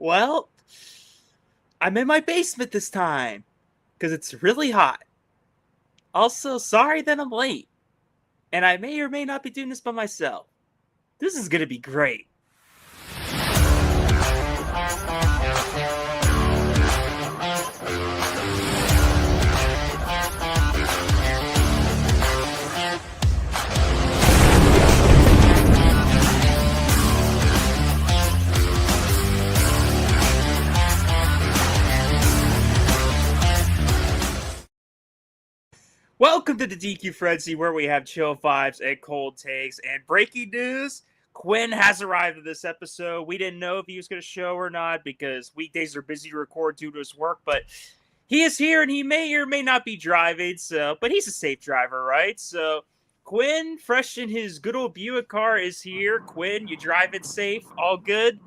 Well, I'm in my basement this time because it's really hot. Also, sorry that I'm late, and I may or may not be doing this by myself. This is gonna be great. Welcome to the DQ Frenzy, where we have chill vibes and cold takes. And breaking news: Quinn has arrived in this episode. We didn't know if he was going to show or not because weekdays are busy to record due to his work, but he is here and he may or may not be driving. But he's a safe driver, right? So Quinn, fresh in his good old Buick car, is here. Quinn, you drive it safe? All good?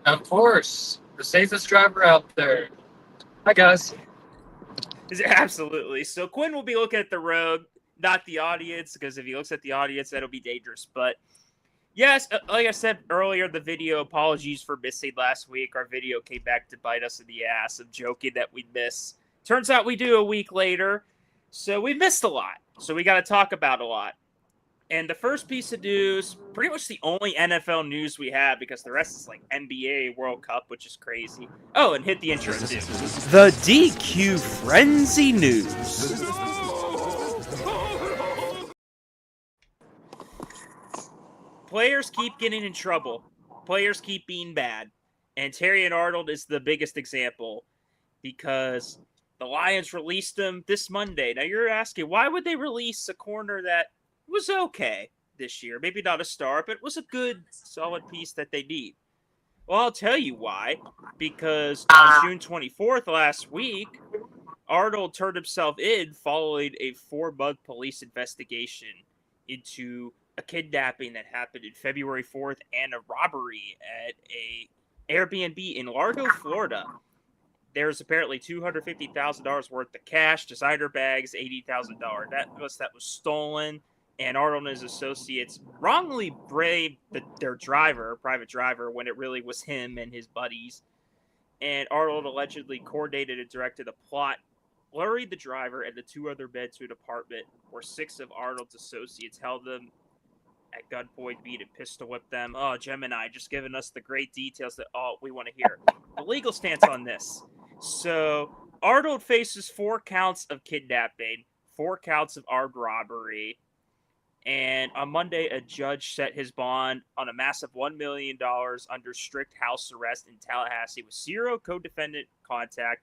Of course, the safest driver out there. Hi, guys. Absolutely. So Quinn will be looking at the road, not the audience, because if he looks at the audience, that'll be dangerous. But yes, like I said earlier, the video, apologies for missing last week. Our video came back to bite us in the ass of joking that we'd miss. Turns out we do a week later. So we missed a lot. So we got to talk about a lot. And the first piece of news, pretty much the only NFL news we have because the rest is like NBA World Cup, which is crazy. Oh, and hit the intro too. The DQ Frenzy News. Players keep getting in trouble. Players keep being bad. And Terrion Arnold is the biggest example because the Lions released him this Monday. Now you're asking, why would they release a corner that was okay this year? Maybe not a star, but it was a good, solid piece that they need. Well, I'll tell you why. Because on June 24th last week, Arnold turned himself in following a 4-month police investigation into a kidnapping that happened in February 4th and a robbery at a Airbnb in Largo, Florida. There's apparently $250,000 worth of cash, designer bags, $80,000 necklace that was stolen, and Arnold and his associates wrongly braved their private driver, when it really was him and his buddies. And Arnold allegedly coordinated and directed a plot, luring the driver and the 2 other men to an apartment where 6 of Arnold's associates held them at gunpoint, beat and pistol whipped them. Oh, Gemini, just giving us the great details that we want to hear. The legal stance on this. So Arnold faces 4 counts of kidnapping, 4 counts of armed robbery, and on Monday, a judge set his bond on a massive $1 million under strict house arrest in Tallahassee with 0 co-defendant contact.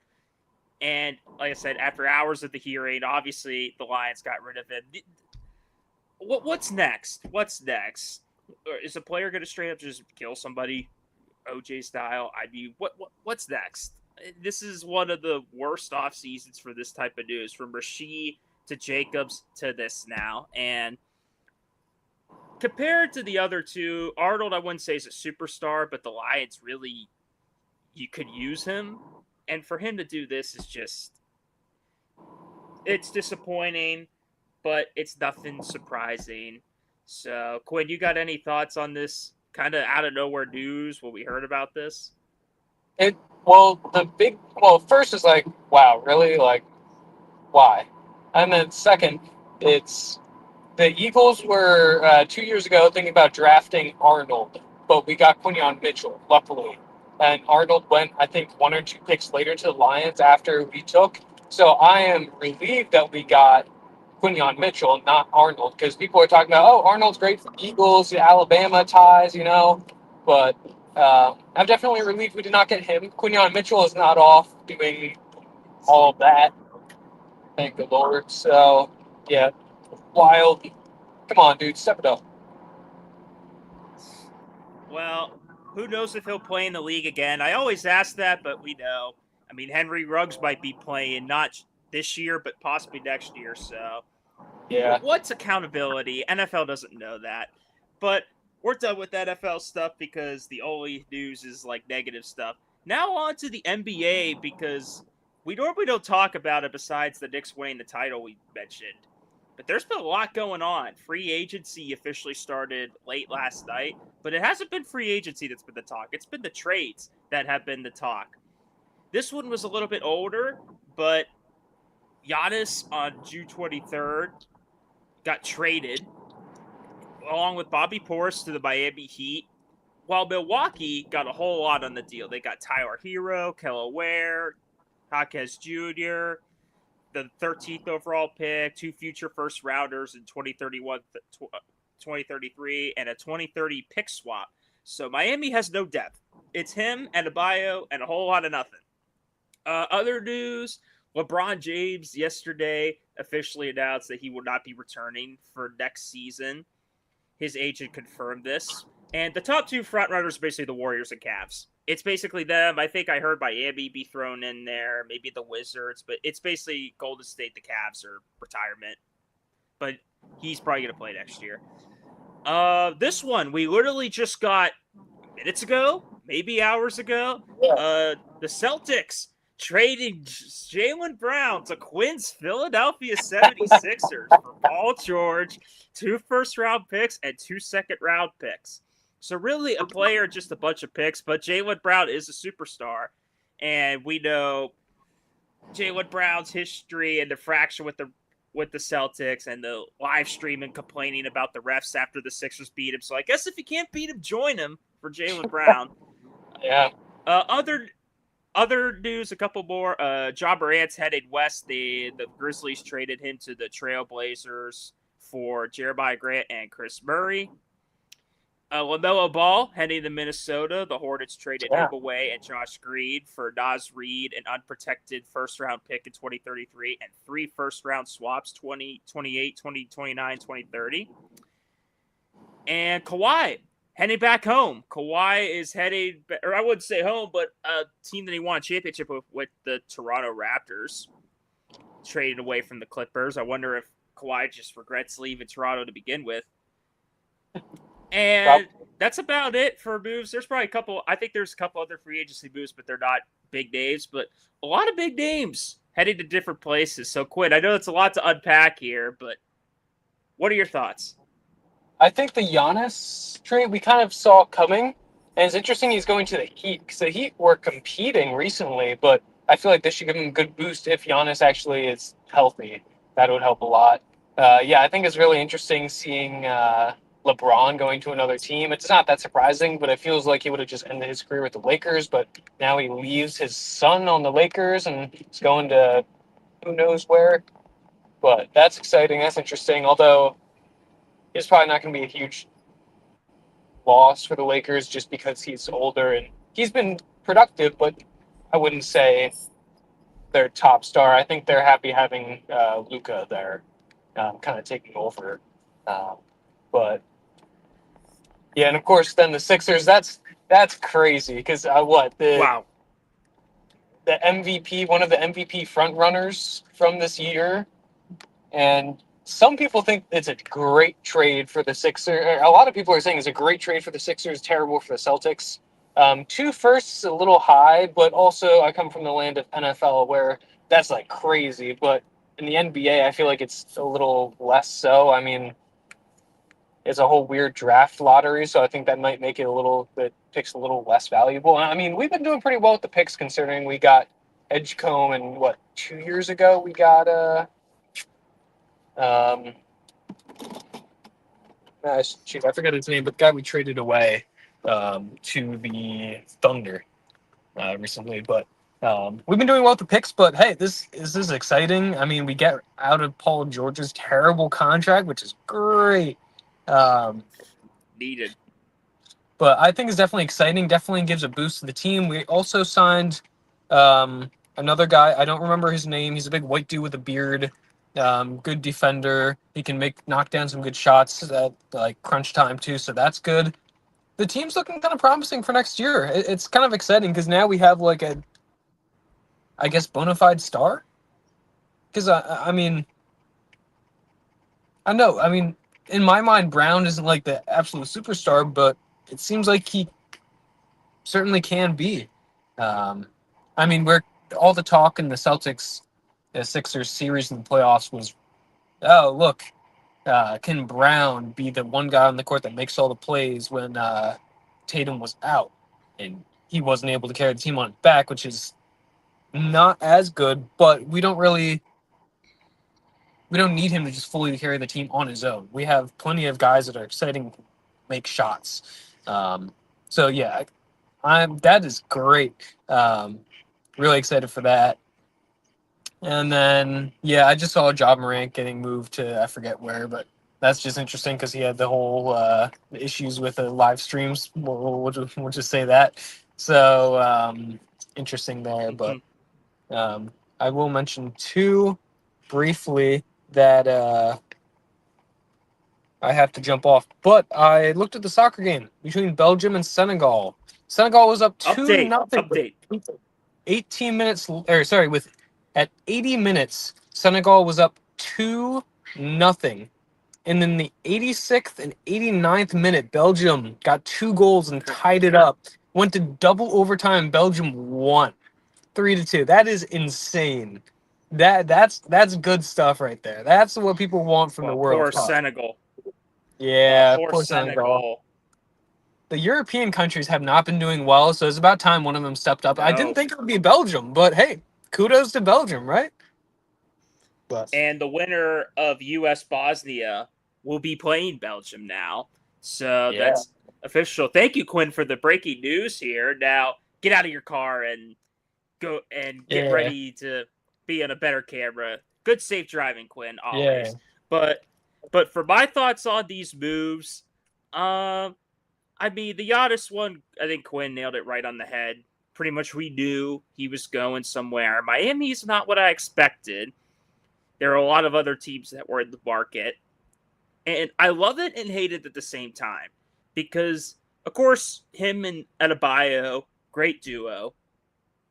And like I said, after hours of the hearing, obviously the Lions got rid of him. What's next? What's next? Is a player going to straight up just kill somebody, OJ style? I mean, what's next? This is one of the worst off seasons for this type of news, from Rasheed to Jacobs to this now. And compared to the other two, Arnold, I wouldn't say is a superstar, but the Lions really, you could use him. And for him to do this is just, it's disappointing, but it's nothing surprising. So, Quinn, you got any thoughts on this kind of out of nowhere news when we heard about this? First is like, wow, really? Like, why? And then second, it's the Eagles were 2 years ago thinking about drafting Arnold, but we got Quinyon Mitchell, luckily. And Arnold went, I think, 1 or 2 picks later to the Lions after we took. So I am relieved that we got Quinyon Mitchell, not Arnold, because people are talking about, oh, Arnold's great for Eagles, the Alabama ties, But I'm definitely relieved we did not get him. Quinyon Mitchell is not off doing all of that. Thank the Lord. So, yeah, wild. Come on, dude, step it up. Well, who knows if he'll play in the league again? I always ask that, but we know. I mean, Henry Ruggs might be playing not this year, but possibly next year. So, yeah. What's accountability? NFL doesn't know that. But we're done with NFL stuff because the only news is like negative stuff. Now on to the NBA, because we normally don't talk about it besides the Knicks winning the title we mentioned. But there's been a lot going on. Free agency officially started late last night, but it hasn't been free agency that's been the talk. It's been the trades that have been the talk. This one was a little bit older, but Giannis on June 23rd got traded along with Bobby Portis to the Miami Heat, while Milwaukee got a whole lot on the deal. They got Tyler Hero, Kelly Ware, Jaquez Jr., the 13th overall pick, 2 future first rounders in 2031, 2033, and a 2030 pick swap. So Miami has no depth. It's him and Adebayo and a whole lot of nothing. Other news, LeBron James yesterday officially announced that he will not be returning for next season. His agent confirmed this. And the top 2 frontrunners are basically the Warriors and Cavs. It's basically them. I think I heard Miami be thrown in there, maybe the Wizards, but it's basically Golden State, the Cavs, or retirement. But he's probably going to play next year. This one, we literally just got minutes ago, maybe hours ago. The Celtics trading Jaylen Brown to Quinn's Philadelphia 76ers for Paul George, 2 first-round picks and 2 second-round picks. So really a player, just a bunch of picks, but Jaylen Brown is a superstar. And we know Jaylen Brown's history and the fraction with the Celtics and the live streaming complaining about the refs after the Sixers beat him. So I guess if you can't beat him, join him for Jaylen Brown. Yeah. Other news, a couple more. Ja Morant's headed west. The Grizzlies traded him to the Trailblazers for Jeremiah Grant and Chris Murray. LaMelo Ball heading to Minnesota. The Hornets traded him away and Josh Green for Naz Reid, an unprotected first-round pick in 2033, and 3 first-round swaps, 2028, 2029, 2030. And Kawhi heading back home. Kawhi is heading, or I wouldn't say home, but a team that he won a championship with the Toronto Raptors, traded away from the Clippers. I wonder if Kawhi just regrets leaving Toronto to begin with. And that's about it for moves. There's probably I think there's a couple other free agency moves, but they're not big names. But a lot of big names heading to different places. So, Quinn, I know it's a lot to unpack here, but what are your thoughts? I think the Giannis trade we kind of saw coming. And it's interesting he's going to the Heat, because the Heat were competing recently, but I feel like this should give him a good boost if Giannis actually is healthy. That would help a lot. I think it's really interesting seeing LeBron going to another team. It's not that surprising, but it feels like he would have just ended his career with the Lakers, but now he leaves his son on the Lakers and he's going to who knows where. But that's exciting. That's interesting, although it's probably not going to be a huge loss for the Lakers just because he's older and he's been productive, but I wouldn't say their top star. I think they're happy having Luka there kind of taking over. But yeah, and of course then the Sixers, that's crazy because the MVP, one of the MVP front runners from this year, and some people think it's a great trade for the Sixers. A lot of people are saying it's a great trade for the Sixers, terrible for the Celtics. 2 firsts, a little high, but also I come from the land of NFL where that's like crazy. But in the NBA, I feel like it's a little less so. I mean, it's a whole weird draft lottery, so I think that might make it the picks a little less valuable. I mean, we've been doing pretty well with the picks considering we got Edgecombe, and 2 years ago we got I forgot his name, but the guy we traded away to the Thunder recently. But we've been doing well with the picks, but hey, this is exciting. I mean, we get out of Paul George's terrible contract, which is great. Needed. But I think it's definitely exciting, definitely gives a boost to the team. We also signed another guy. I don't remember his name. He's a big white dude with a beard. Good defender. He can knock down some good shots at crunch time too, so that's good. The team's looking kind of promising for next year. It's kind of exciting because now we have a, I guess, bona fide star. Because I mean, in my mind, Brown isn't the absolute superstar, but it seems like he certainly can be. We're all the talk in the Celtics, the Sixers series in the playoffs was oh, look, can Brown be the one guy on the court that makes all the plays when Tatum was out? And he wasn't able to carry the team on his back, which is not as good, but we don't need him to just fully carry the team on his own. We have plenty of guys that are exciting, make shots. So yeah, that is great. Really excited for that. And then yeah, I just saw Job Morant getting moved to I forget where, but that's just interesting because he had the whole issues with the live streams. We'll just say that. So interesting there, but Mhm. I will mention two briefly that I have to jump off. But I looked at the soccer game between Belgium and Senegal. Senegal was up 2 Update, nothing. update. 18 minutes, or sorry, with at 80 minutes, Senegal was up 2 nothing. And then the 86th and 89th minute, Belgium got 2 goals and tied it up. Went to double overtime. Belgium won 3-2. That is insane. That's good stuff right there. That's what people want from the Well, World poor Cup. Senegal. Yeah, Poor poor Senegal. Senegal. The European countries have not been doing well, so it's about time one of them stepped up. I didn't No. think it would be Belgium, but hey, kudos to Belgium, right? But And the winner of US Bosnia will be playing Belgium now. So yeah, that's official. Thank you, Quinn, for the breaking news here. Now get out of your car and go and get yeah, ready to be on a better camera. Good safe driving, Quinn, yeah, always. But for my thoughts on these moves, I mean the Giannis one, I think Quinn nailed it right on the head. Pretty much we knew he was going somewhere. Miami's not what I expected. There are a lot of other teams that were in the market. And I love it and hate it at the same time. Because, of course, him and Adebayo, great duo.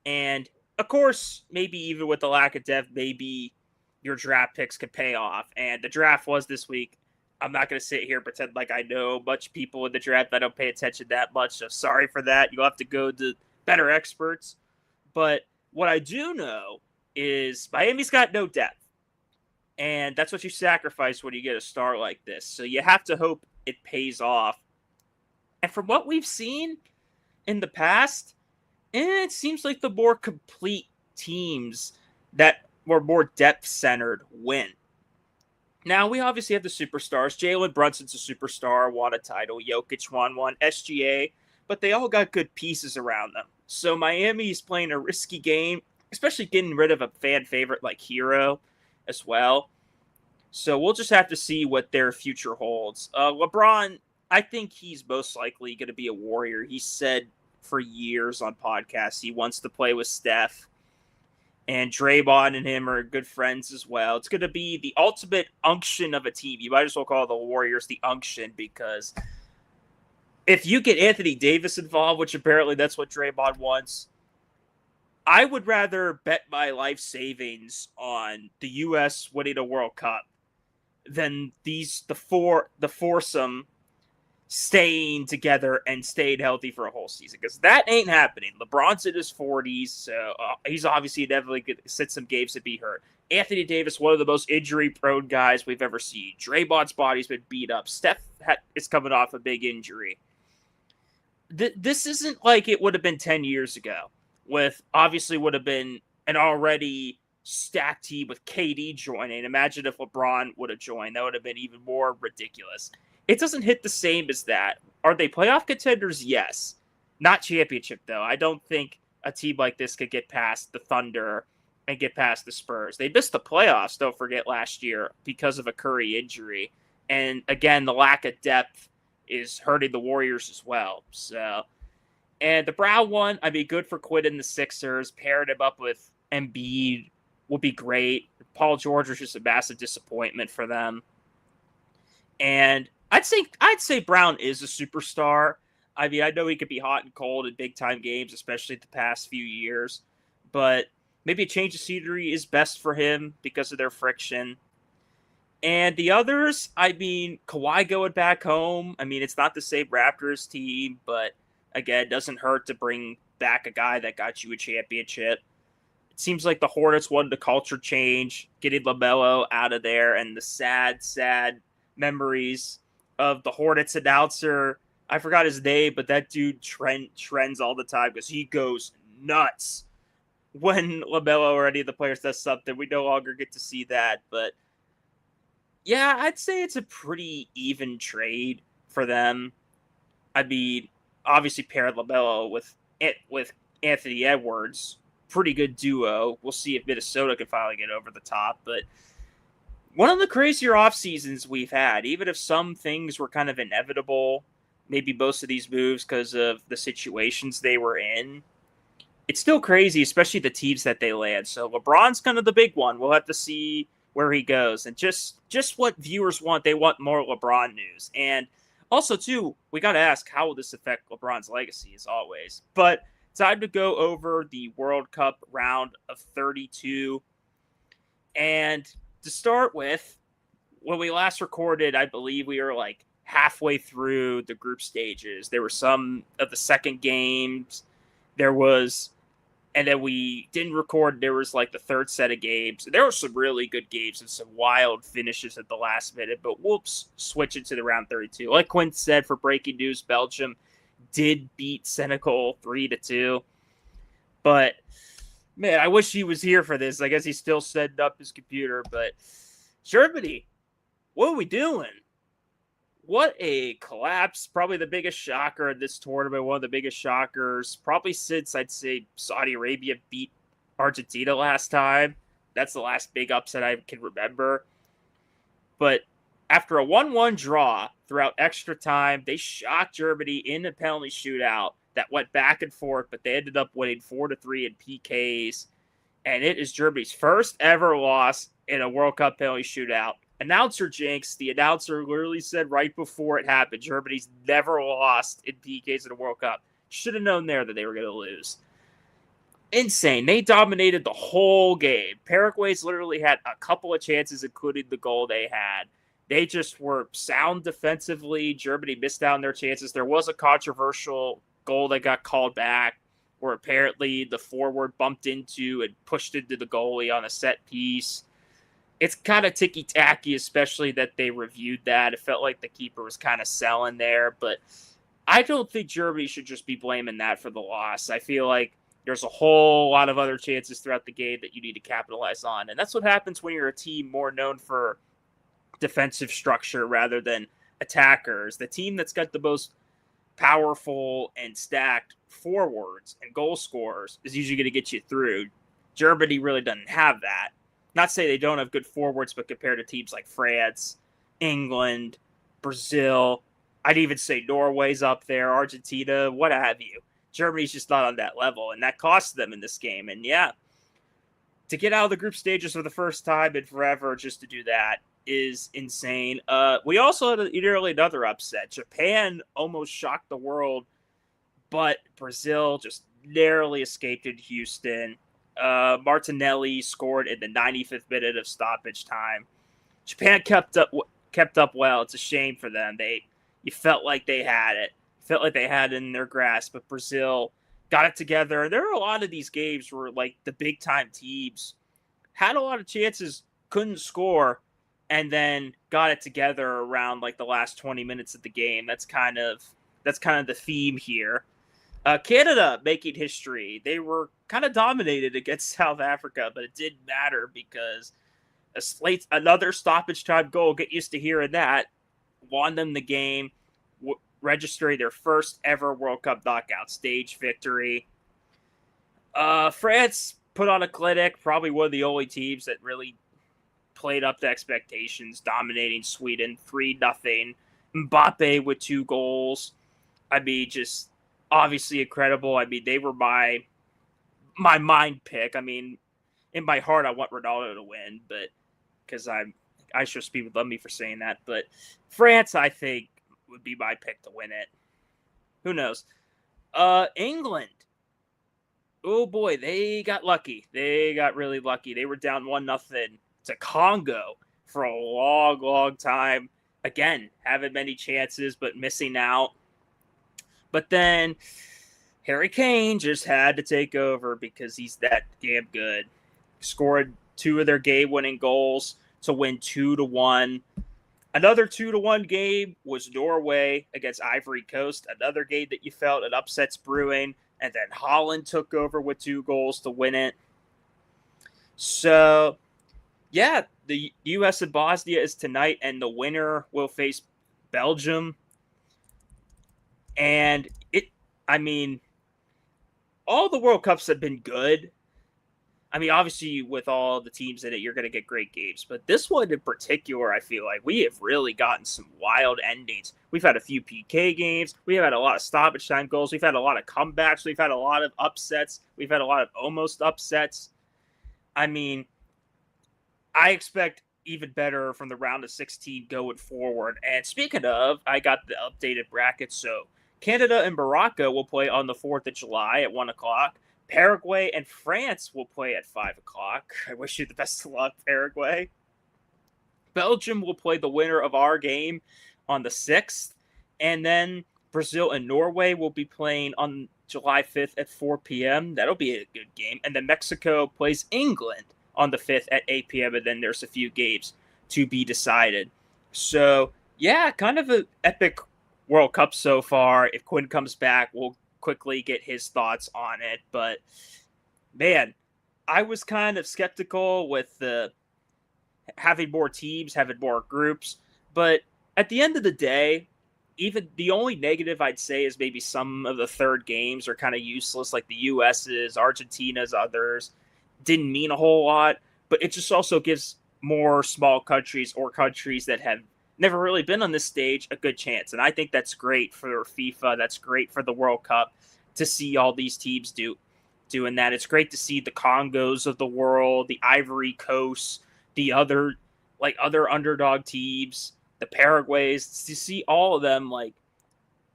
And, of course, maybe even with the lack of depth, maybe your draft picks could pay off. And the draft was this week. I'm not going to sit here and pretend like I know much people in the draft. I don't pay attention that much. So sorry for that. You'll have to go to better experts. But what I do know is Miami's got no depth. And that's what you sacrifice when you get a star like this. So you have to hope it pays off. And from what we've seen in the past, it seems like the more complete teams that were more depth centered win. Now, we obviously have the superstars. Jalen Brunson's a superstar, won a title. Jokic won one, SGA, but they all got good pieces around them. So Miami's playing a risky game, especially getting rid of a fan favorite like Hero as well. So we'll just have to see what their future holds. LeBron, I think he's most likely going to be a Warrior. He said for years on podcasts he wants to play with Steph. And Draymond and him are good friends as well. It's going to be the ultimate unction of a team. You might as well call the Warriors the unction because if you get Anthony Davis involved, which apparently that's what Draymond wants, I would rather bet my life savings on the U.S. winning a World Cup than the foursome staying together and staying healthy for a whole season because that ain't happening. LeBron's in his 40s, so he's obviously inevitably going to sit some games to be hurt. Anthony Davis, one of the most injury-prone guys we've ever seen. Draymond's body's been beat up. Steph is coming off a big injury. This isn't like it would have been 10 years ago with obviously would have been an already stacked team with KD joining. Imagine if LeBron would have joined. That would have been even more ridiculous. It doesn't hit the same as that. Are they playoff contenders? Yes. Not championship, though. I don't think a team like this could get past the Thunder and get past the Spurs. They missed the playoffs, don't forget, last year because of a Curry injury. And again, the lack of depth is hurting the Warriors as well. So, and the Brown one, I mean, good for Quinn and the Sixers. Pairing him up with Embiid would be great. Paul George was just a massive disappointment for them. And I'd say Brown is a superstar. I mean, I know he could be hot and cold in big time games, especially the past few years. But maybe a change of scenery is best for him because of their friction. And the others, I mean, Kawhi going back home. I mean, it's not the same Raptors team, but again, it doesn't hurt to bring back a guy that got you a championship. It seems like the Hornets wanted a culture change, getting LaMelo out of there, and the sad memories of the Hornets announcer. I forgot his name, but that dude trends all the time because he goes nuts when LaMelo or any of the players does something. We no longer get to see that, but yeah, I'd say it's a pretty even trade for them. I mean, obviously paired LaMelo with Anthony Edwards, pretty good duo. We'll see if Minnesota can finally get over the top, but one of the crazier off seasons we've had, even if some things were kind of inevitable, maybe most of these moves because of the situations they were in. It's still crazy, especially the teams that they land. So LeBron's kind of the big one. We'll have to see where he goes, and just what viewers want. They want more LeBron news, and also too, we got to ask how will this affect LeBron's legacy, as always. But time to go over the World Cup round of 32, and to start with, when we last recorded, I believe we were like halfway through the group stages. There were some of the second games. There was, and then we didn't record. There was like the third set of games. There were some really good games and some wild finishes at the last minute, but whoops, switch it to the round 32. Like Quinn said, for breaking news, Belgium did beat Senegal 3-2. But man, I wish he was here for this. I guess he's still setting up his computer. But Germany, what are we doing? What a collapse. Probably the biggest shocker in this tournament. One of the biggest shockers, probably since I'd say Saudi Arabia beat Argentina last time. That's the last big upset I can remember. But after a 1-1 draw throughout extra time, they shocked Germany in a penalty shootout that went back and forth, but they ended up winning 4-3 in PKs. And it is Germany's first ever loss in a World Cup penalty shootout. Announcer jinx. The announcer literally said right before it happened, Germany's never lost in PKs in a World Cup. Should have known there that they were going to lose. Insane. They dominated the whole game. Paraguay's literally had a couple of chances, including the goal they had. They just were sound defensively. Germany missed out on their chances. There was a controversial goal that got called back where apparently the forward bumped into and pushed into the goalie on a set piece. It's kind of ticky-tacky, especially that they reviewed that. It felt like the keeper was kind of selling there, but I don't think Germany should just be blaming that for the loss. I feel like there's a whole lot of other chances throughout the game that you need to capitalize on, and that's what happens when you're a team more known for defensive structure rather than attackers. The team that's got the most powerful and stacked forwards and goal scorers is usually going to get you through. Germany really doesn't have that. Not to say they don't have good forwards, but compared to teams like France, England, Brazil, I'd even say Norway's up there, Argentina, what have you. Germany's just not on that level, and that cost them in this game. And yeah, to get out of the group stages for the first time in forever, just to do that is insane. We also had nearly another upset. Japan almost shocked the world, but Brazil just narrowly escaped in Houston. Martinelli scored in the 95th minute of stoppage time. Japan kept up well. It's a shame for them. You felt like they had it. Felt like they had it in their grasp, but Brazil got it together. There are a lot of these games where like the big time teams had a lot of chances, couldn't score, and then got it together around like the last 20 minutes of the game. That's kind of the theme here. Canada making history. They were kind of dominated against South Africa, but it didn't matter because another stoppage time goal, get used to hearing that, won them the game, registering their first ever World Cup knockout stage victory. France put on a clinic, probably one of the only teams that really played up to expectations, dominating Sweden 3-0. Mbappe with 2 goals. I mean, just obviously incredible. I mean, they were my mind pick. I mean, in my heart, I want Ronaldo to win, but because I sure speak would love me for saying that. But France, I think, would be my pick to win it. Who knows? England. Oh boy, they got lucky. They got really lucky. They were down 1-0 to Congo for a long, long time. Again, having many chances, but missing out. But then Harry Kane just had to take over because he's that damn good. Scored 2 of their game-winning goals to win 2-1. Another 2-1 game was Norway against Ivory Coast. Another game that you felt an upset's brewing. And then Holland took over with 2 goals to win it. So, yeah, the U.S. and Bosnia is tonight, and the winner will face Belgium. And all the World Cups have been good. I mean, obviously, with all the teams in it, you're going to get great games. But this one in particular, I feel like we have really gotten some wild endings. We've had a few PK games. We've had a lot of stoppage time goals. We've had a lot of comebacks. We've had a lot of upsets. We've had a lot of almost upsets. I mean, I expect even better from the round of 16 going forward. And speaking of, I got the updated bracket. So Canada and Morocco will play on the 4th of July at 1 o'clock. Paraguay and France will play at 5 o'clock. I wish you the best of luck, Paraguay. Belgium will play the winner of our game on the 6th. And then Brazil and Norway will be playing on July 5th at 4 p.m. That'll be a good game. And then Mexico plays England on the 5th at 8 p.m. And then there's a few games to be decided. So, yeah, kind of an epic World Cup so far. If Quinn comes back, we'll quickly get his thoughts on it. But, man, I was kind of skeptical with having more teams, having more groups. But at the end of the day, even the only negative I'd say is maybe some of the third games are kind of useless, like the US's, Argentina's, others. Didn't mean a whole lot, but it just also gives more small countries or countries that have never really been on this stage a good chance. And I think that's great for FIFA. That's great for the World Cup to see all these teams doing that. It's great to see the Congos of the world, the Ivory Coast, the other underdog teams, the Paraguays, to see all of them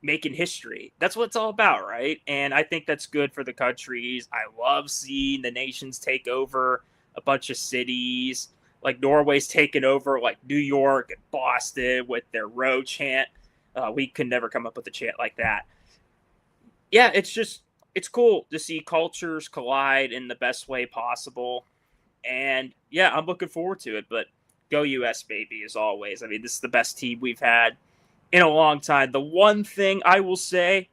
making history. That's what it's all about, right? And I think that's good for the countries. I love seeing the nations take over a bunch of cities. Like Norway's taken over New York and Boston with their row chant. We could never come up with a chant like that. Yeah, it's cool to see cultures collide in the best way possible. And yeah, I'm looking forward to it. But go US, baby, as always. I mean, this is the best team we've had in a long time. The one thing I will say,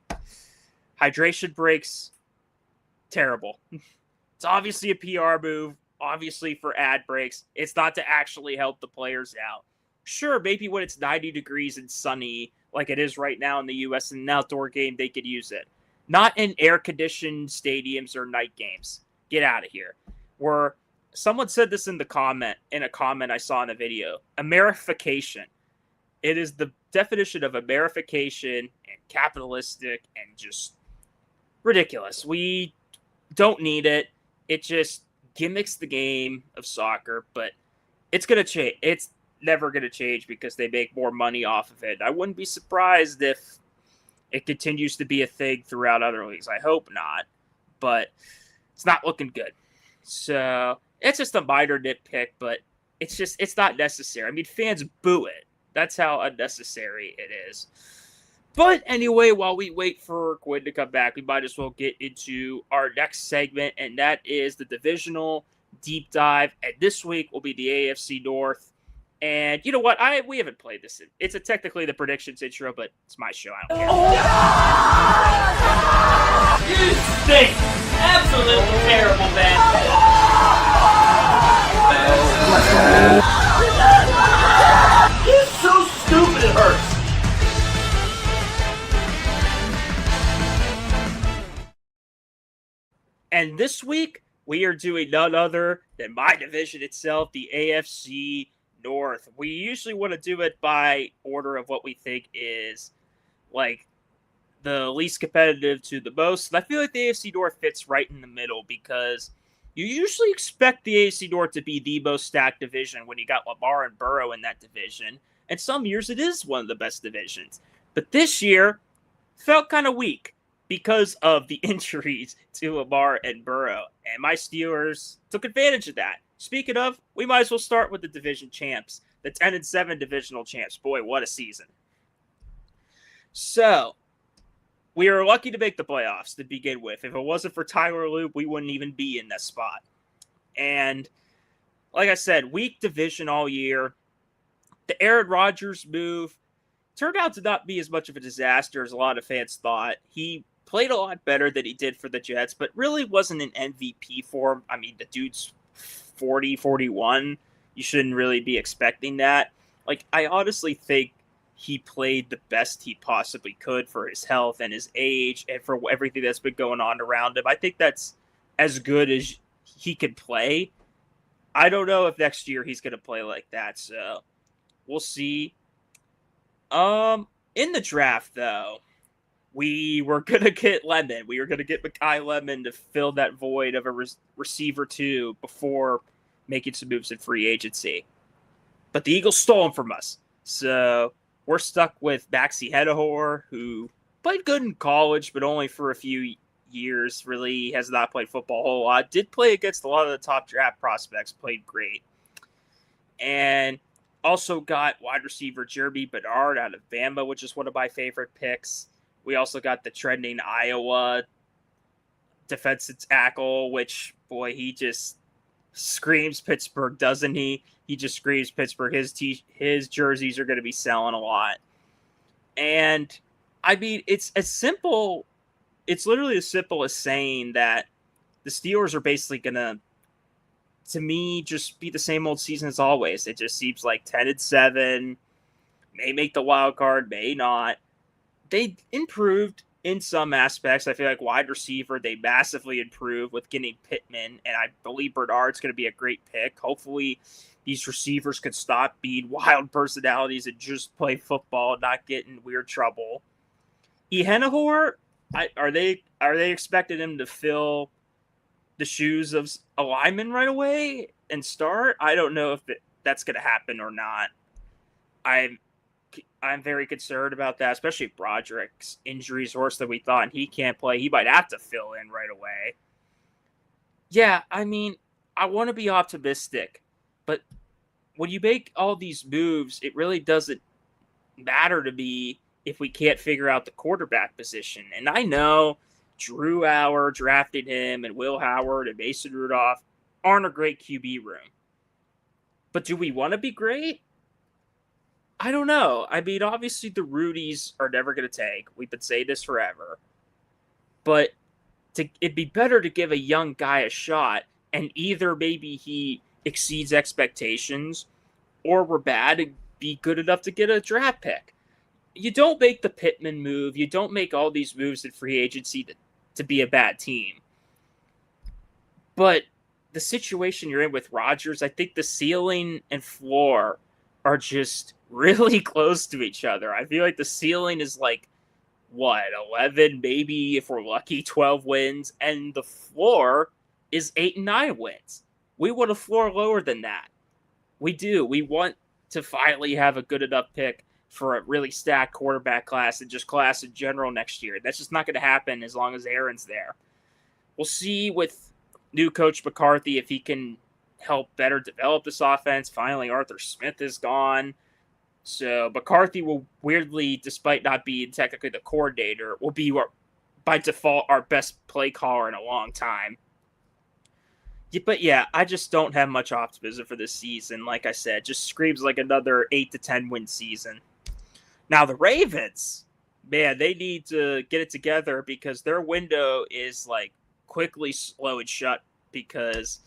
hydration breaks, terrible. It's obviously a PR move. Obviously for ad breaks. It's not to actually help the players out. Sure, maybe when it's 90 degrees and sunny, like it is right now in the U.S. in an outdoor game, they could use it. Not in air-conditioned stadiums or night games. Get out of here. Where someone said this in a comment I saw in a video. Amerification. It is the definition of Amerification and capitalistic and just ridiculous. We don't need it. It just gimmicks the game of soccer, but it's going to change. It's never going to change because they make more money off of it. I wouldn't be surprised if it continues to be a thing throughout other leagues. I hope not, but it's not looking good. So it's just a minor nitpick, but it's not necessary. I mean, fans boo it. That's how unnecessary it is. But anyway, while we wait for Quinn to come back, we might as well get into our next segment, and that is the divisional deep dive. And this week will be the AFC North. And you know what? We haven't played this. It's technically the predictions intro, but it's my show. I don't care. You stink! Absolutely terrible, man. You're so stupid it hurts. And this week, we are doing none other than my division itself, the AFC North. We usually want to do it by order of what we think is the least competitive to the most. And I feel like the AFC North fits right in the middle because you usually expect the AFC North to be the most stacked division when you got Lamar and Burrow in that division. And some years it is one of the best divisions. But this year felt kind of weak because of the injuries to Lamar and Burrow. And my Steelers took advantage of that. Speaking of, we might as well start with the division champs, the 10-7 divisional champs. Boy, what a season. So, we are lucky to make the playoffs to begin with. If it wasn't for Tyler Loop, we wouldn't even be in that spot. And like I said, weak division all year. The Aaron Rodgers move turned out to not be as much of a disaster as a lot of fans thought. He played a lot better than he did for the Jets, but really wasn't an MVP for him. I mean, the dude's 40, 41. You shouldn't really be expecting that. Like, I honestly think he played the best he possibly could for his health and his age and for everything that's been going on around him. I think that's as good as he could play. I don't know if next year he's going to play like that, so we'll see. In the draft, though, we were going to get Lemon. We were going to get Mekhi Lemon to fill that void of a receiver, too, before making some moves in free agency. But the Eagles stole him from us. So we're stuck with Maxi Hedahor, who played good in college, but only for a few years. Really has not played football a whole lot. Did play against a lot of the top draft prospects. Played great. And also got wide receiver Jeremy Bernard out of Bama, which is one of my favorite picks. We also got the trending Iowa defensive tackle, which, boy, he just screams Pittsburgh, doesn't he? He just screams Pittsburgh. His jerseys are going to be selling a lot. And, I mean, it's literally as simple as saying that the Steelers are basically going to me, just be the same old season as always. It just seems like 10-7, may make the wild card, may not. They improved in some aspects. I feel like wide receiver, they massively improved with getting Pittman, and I believe Bernard's going to be a great pick. Hopefully, these receivers can stop being wild personalities and just play football and not get in weird trouble. Ehenahor, are they expecting him to fill the shoes of a lineman right away and start? I don't know if that's going to happen or not. I'm very concerned about that, especially if Broderick's injury is worse than we thought and he can't play. He might have to fill in right away. Yeah, I mean, I want to be optimistic, but when you make all these moves, it really doesn't matter to me if we can't figure out the quarterback position. And I know Drew Howard drafted him and Will Howard and Mason Rudolph aren't a great QB room. But do we want to be great? I don't know. I mean, obviously the Rudies are never going to take. We've been saying this forever. But it'd be better to give a young guy a shot, and either maybe he exceeds expectations or we're bad and be good enough to get a draft pick. You don't make the Pittman move. You don't make all these moves in free agency to be a bad team. But the situation you're in with Rodgers, I think the ceiling and floor are just really close to each other. I feel like the ceiling is like, 11, maybe if we're lucky, 12 wins, and the floor is 8 and 9 wins. We want a floor lower than that. We do. We want to finally have a good enough pick for a really stacked quarterback class and just class in general next year. That's just not going to happen as long as Aaron's there. We'll see with new coach McCarthy if he can help better develop this offense. Finally, Arthur Smith is gone. So McCarthy will weirdly, despite not being technically the coordinator, will be by default our best play caller in a long time. But yeah, I just don't have much optimism for this season. Like I said, just screams like another 8 to 10 win season. Now the Ravens, man, they need to get it together because their window is like quickly slowed shut because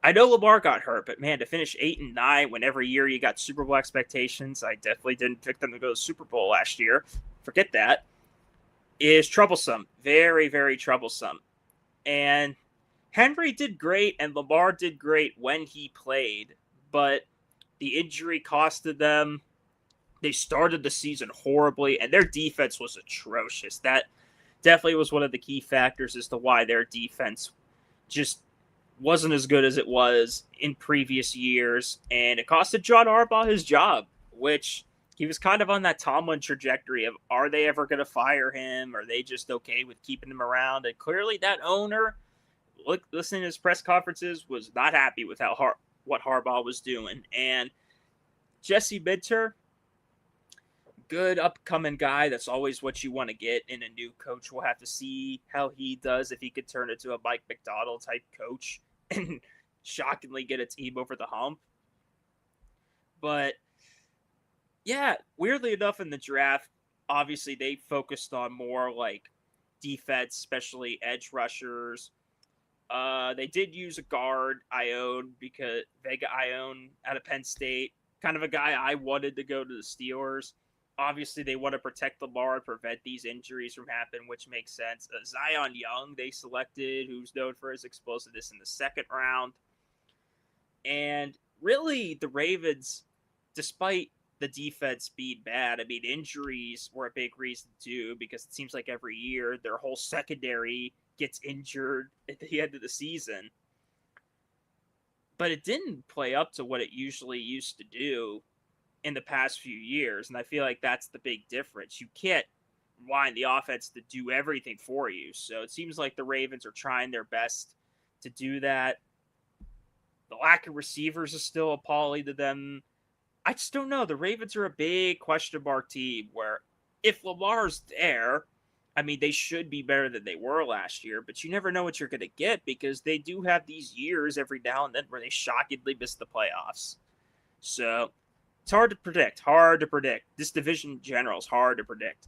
I know Lamar got hurt, but man, to finish 8 and 9 when every year you got Super Bowl expectations, I definitely didn't pick them to go to the Super Bowl last year. Forget that. Is troublesome. Very, very troublesome. And Henry did great and Lamar did great when he played, but the injury costed them. They started the season horribly, and their defense was atrocious. That definitely was one of the key factors as to why their defense just wasn't as good as it was in previous years, and it costed John Harbaugh his job, which he was kind of on that Tomlin trajectory of, are they ever going to fire him? Are they just okay with keeping him around? And clearly that owner, listening to his press conferences, was not happy with what Harbaugh was doing. And Jesse Minter, good upcoming guy. That's always what you want to get in a new coach. We'll have to see how he does, if he could turn into a Mike McDonald type coach and shockingly get a team over the hump. But yeah, weirdly enough, in the draft, obviously they focused on more like defense, especially edge rushers. They did use a guard Ione, because Vega Ione out of Penn State, kind of a guy I wanted to go to the Steelers. Obviously, they want to protect Lamar and prevent these injuries from happening, which makes sense. Zion Young they selected, who's known for his explosiveness in the second round. And really, the Ravens, despite the defense being bad, I mean, injuries were a big reason too, because it seems like every year their whole secondary gets injured at the end of the season. But it didn't play up to what it usually used to do in the past few years, and I feel like that's the big difference. You can't wind the offense to do everything for you, so it seems like the Ravens are trying their best to do that. The lack of receivers is still appalling to them. I just don't know. The Ravens are a big question mark team where if Lamar's there, I mean, they should be better than they were last year, but you never know what you're going to get, because they do have these years every now and then where they shockingly miss the playoffs. So it's hard to predict. This division in general is hard to predict.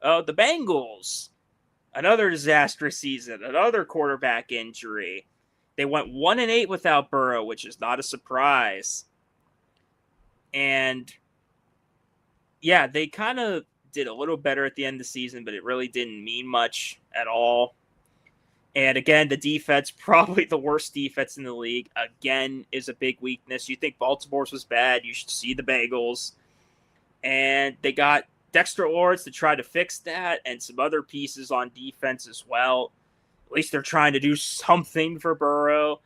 The Bengals, another disastrous season, another quarterback injury. They went 1-8 without Burrow, which is not a surprise. And yeah, they kind of did a little better at the end of the season, but it really didn't mean much at all. And again, the defense, probably the worst defense in the league, again, is a big weakness. You think Baltimore's was bad, you should see the Bengals. And they got Dexter Lawrence to try to fix that, and some other pieces on defense as well. At least they're trying to do something for Burrow.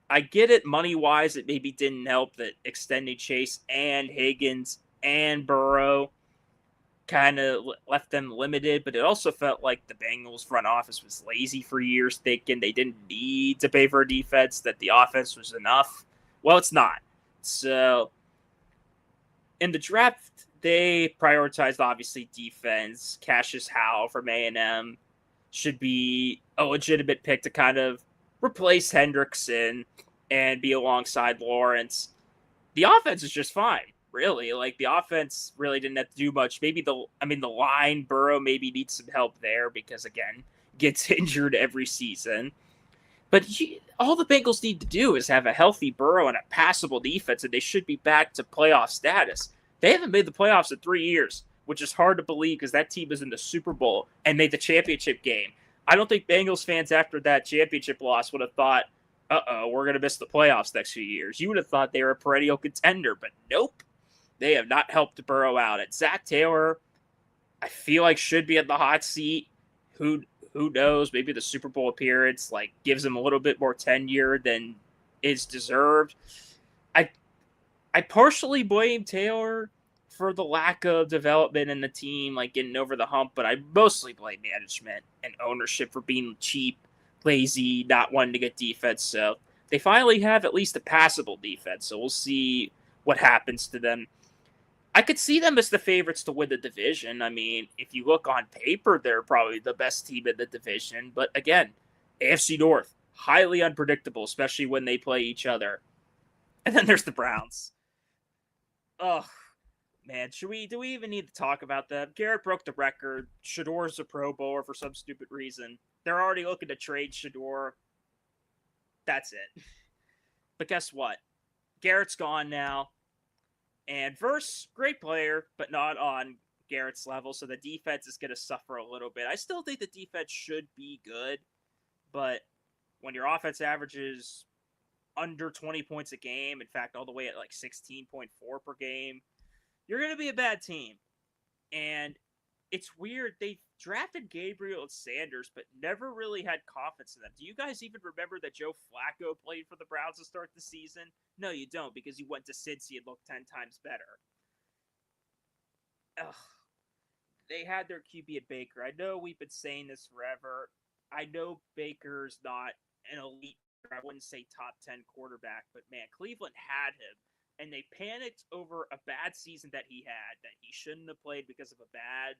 I get it money-wise, it maybe didn't help that extending Chase and Higgins and Burrow kind of left them limited, but it also felt like the Bengals front office was lazy for years, thinking they didn't need to pay for a defense, that the offense was enough. Well, it's not. So in the draft, they prioritized, obviously, defense. Cassius Howe from A&M should be a legitimate pick to kind of replace Hendrickson and be alongside Lawrence. The offense is just fine, really. Like, the offense really didn't have to do much. Maybe the line, Burrow maybe needs some help there because, again, gets injured every season. But all the Bengals need to do is have a healthy Burrow and a passable defense, and they should be back to playoff status. They haven't made the playoffs in 3 years, which is hard to believe because that team is in the Super Bowl and made the championship game. I don't think Bengals fans after that championship loss would have thought, we're going to miss the playoffs next few years. You would have thought they were a perennial contender, but nope. They have not helped Burrow out. And Zach Taylor, I feel like, should be at the hot seat. Who knows? Maybe the Super Bowl appearance gives him a little bit more tenure than is deserved. I partially blame Taylor for the lack of development in the team, getting over the hump, but I mostly blame management and ownership for being cheap, lazy, not wanting to get defense. So they finally have at least a passable defense. So we'll see what happens to them. I could see them as the favorites to win the division. I mean, if you look on paper, they're probably the best team in the division. But again, AFC North, highly unpredictable, especially when they play each other. And then there's the Browns. Oh, man, do we even need to talk about that? Garrett broke the record. Shador's a Pro Bowler for some stupid reason. They're already looking to trade Shador. That's it. But guess what? Garrett's gone now. And Verse, great player, but not on Garrett's level, so the defense is going to suffer a little bit. I still think the defense should be good, but when your offense averages under 20 points a game, in fact, all the way at 16.4 per game, you're going to be a bad team. And it's weird. They drafted Gabriel and Sanders, but never really had confidence in them. Do you guys even remember that Joe Flacco played for the Browns to start the season? No, you don't, because he went to Cincy and looked 10 times better. Ugh. They had their QB at Baker. I know we've been saying this forever. I know Baker's not an elite, I wouldn't say top 10 quarterback, but man, Cleveland had him and they panicked over a bad season that he had that he shouldn't have played because of a bad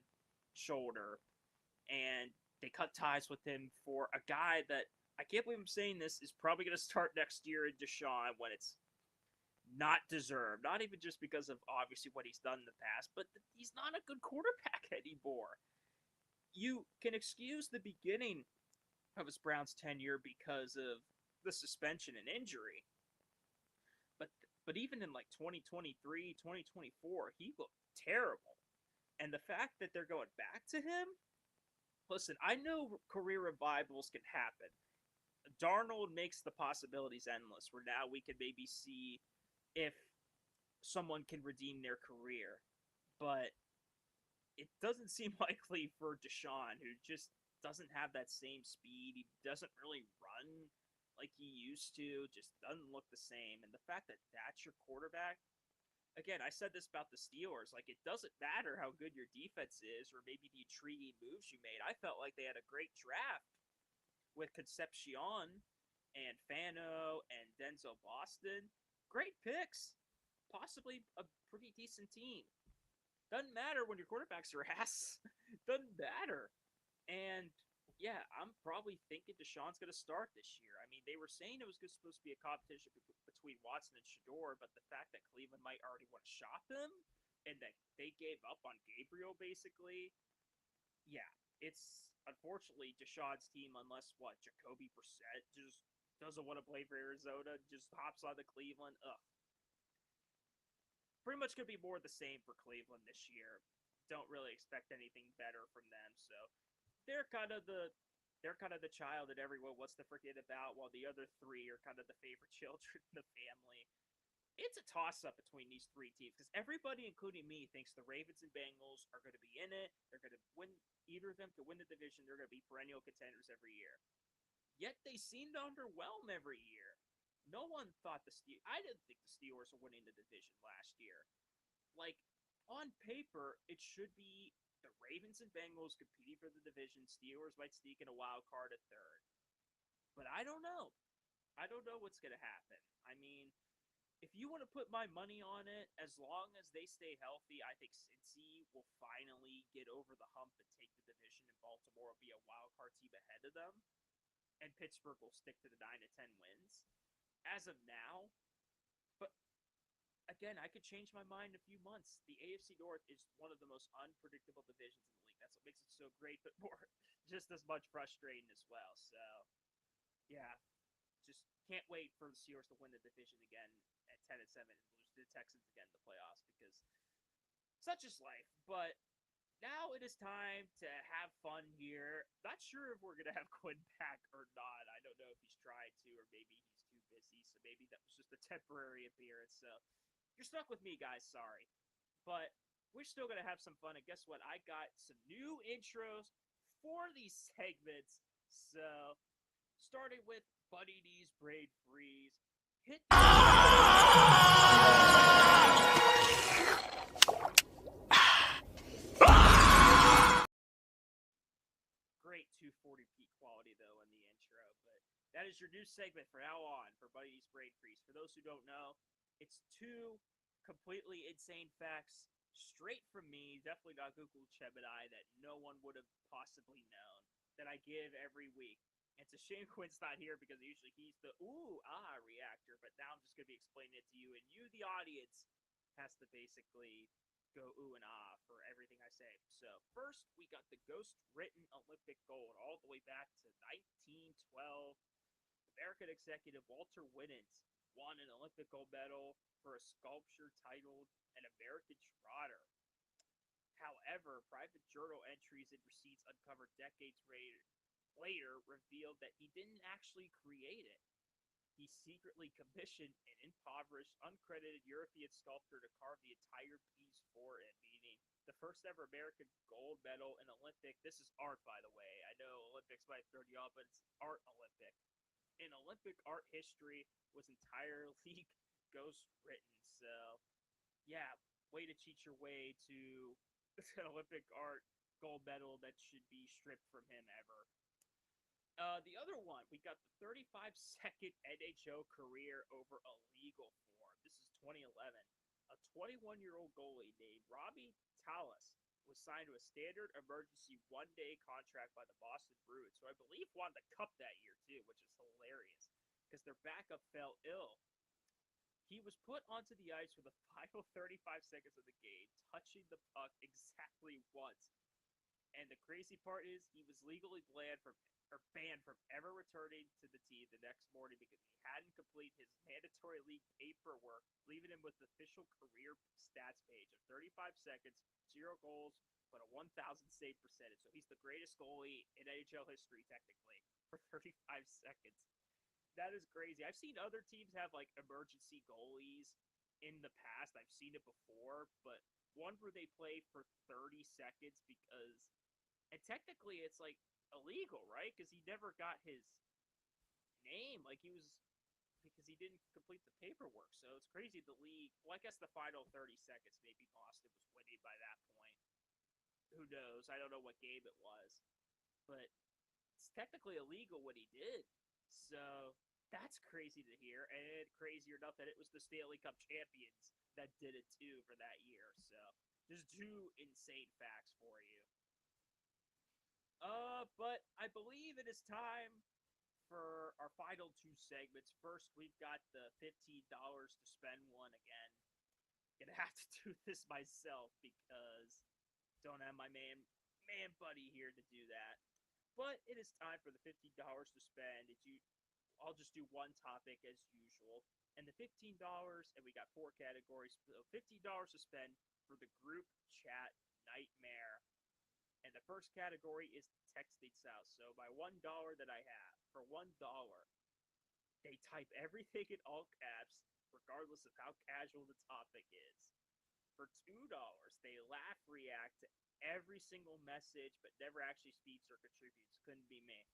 shoulder, and they cut ties with him for a guy that I can't believe I'm saying this is probably going to start next year in Deshaun when it's not deserved. Not even just because of obviously what he's done in the past, but he's not a good quarterback anymore. You can excuse the beginning of his Browns tenure because of the suspension and injury, but even in like 2023, 2024, he looked terrible. And the fact that they're going back to him, listen, I know career revivals can happen. Darnold makes the possibilities endless, where now we can maybe see if someone can redeem their career. But it doesn't seem likely for Deshaun, who just doesn't have that same speed. He doesn't really run like he used to, just doesn't look the same. And the fact that that's your quarterback, again, I said this about the Steelers. Like, it doesn't matter how good your defense is or maybe the intriguing moves you made. I felt like they had a great draft with Concepcion and Fano and Denzel Boston. Great picks. Possibly a pretty decent team. Doesn't matter when your quarterback's your ass. Doesn't matter. And yeah, I'm probably thinking Deshaun's going to start this year. I mean, they were saying it was supposed to be a competition between Watson and Shador, but the fact that Cleveland might already want to shop him and that they gave up on Gabriel basically, yeah, it's unfortunately Deshaun's team unless what Jacoby Brissett just doesn't want to play for Arizona, just hops on the Cleveland. Ugh, pretty much going to be more of the same for Cleveland this year. Don't really expect anything better from them. So they're kind of the child that everyone wants to forget about, while the other three are kind of the favorite children in the family. It's a toss-up between these three teams because everybody, including me, thinks the Ravens and Bengals are going to be in it. They're going to win. Either of them could win the division. They're going to be perennial contenders every year. Yet they seem to underwhelm every year. No one thought I didn't think the Steelers were winning the division last year. Like, on paper, it should be the Ravens and Bengals competing for the division. Steelers might sneak in a wild card at third. But I don't know. I don't know what's going to happen. I mean, if you want to put my money on it, as long as they stay healthy, I think Cincy will finally get over the hump and take the division, and Baltimore will be a wild card team ahead of them, and Pittsburgh will stick to the 9 to 10 wins. As of now, but again, I could change my mind in a few months. The AFC North is one of the most unpredictable divisions in the league. That's what makes it so great, but more just as much frustrating as well. So, yeah, just can't wait for the Steelers to win the division again at 10 and 7 and lose to the Texans again in the playoffs, because such is life. But now it is time to have fun here. Not sure if we're going to have Quinn back or not. I don't know if he's tried to, or maybe he's too busy. So maybe that was just a temporary appearance. So you're stuck with me, guys. Sorry. But we're still going to have some fun. And guess what? I got some new intros for these segments. So starting with Buddy D's Braid Freeze. Hit great 240 peak quality though in the intro, but that is your new segment from now on for Buddy D's Braid Freeze. For those who don't know, it's two completely insane facts straight from me, definitely not Google Gemini, that no one would have possibly known, that I give every week. It's a shame Quinn's not here because usually he's the ooh, ah reactor, but now I'm just going to be explaining it to you, and you, the audience, has to basically go ooh and ah for everything I say. So first, we got the ghost-written Olympic gold all the way back to 1912. American executive Walter Winans won an Olympic gold medal for a sculpture titled An American Trotter. However, private journal entries and receipts uncovered decades later revealed that he didn't actually create it. He secretly commissioned an impoverished, uncredited European sculptor to carve the entire piece for him, meaning the first ever American gold medal in Olympic. This is art, by the way. I know Olympics might throw you off, but it's art Olympic. In Olympic art history was entirely ghost written. So, yeah, way to cheat your way to an Olympic art gold medal that should be stripped from him ever. The other one, we got the 35-second NHL career over illegal form. This is 2011. A 21-year-old goalie named Robbie Tallis was signed to a standard emergency one-day contract by the Boston Bruins, who I believe won the cup that year too, which is hilarious because their backup fell ill. He was put onto the ice for the final 35 seconds of the game, touching the puck exactly once. And the crazy part is he was legally banned from ever returning to the team the next morning because he hadn't completed his mandatory league paperwork, leaving him with the official career stats page of 35 seconds, 0 goals, but a 1,000 save percentage. So he's the greatest goalie in NHL history, technically, for 35 seconds. That is crazy. I've seen other teams have like emergency goalies in the past. I've seen it before, but one where they play for 30 seconds because, and technically it's like illegal, right? Because he never got his name. Like he was, because he didn't complete the paperwork. So it's crazy. The league, well, I guess the final 30 seconds, maybe Boston was winning by that point. Who knows? I don't know what game it was. But it's technically illegal what he did. So that's crazy to hear. And crazier enough that it was the Stanley Cup champions that did it too for that year. So just two insane facts for you. But I believe it is time for our final two segments. First, we've got the $15 to spend one again. Gonna have to do this myself because don't have my man buddy here to do that. But it is time for the $15 to spend. I'll just do one topic as usual. And the $15, and we got 4 categories. So $15 to spend for the group chat nightmare. And the first category is texting style. So my $1 that I have, for $1, they type everything in all caps, regardless of how casual the topic is. For $2, they laugh react to every single message, but never actually speaks or contributes. Couldn't be me.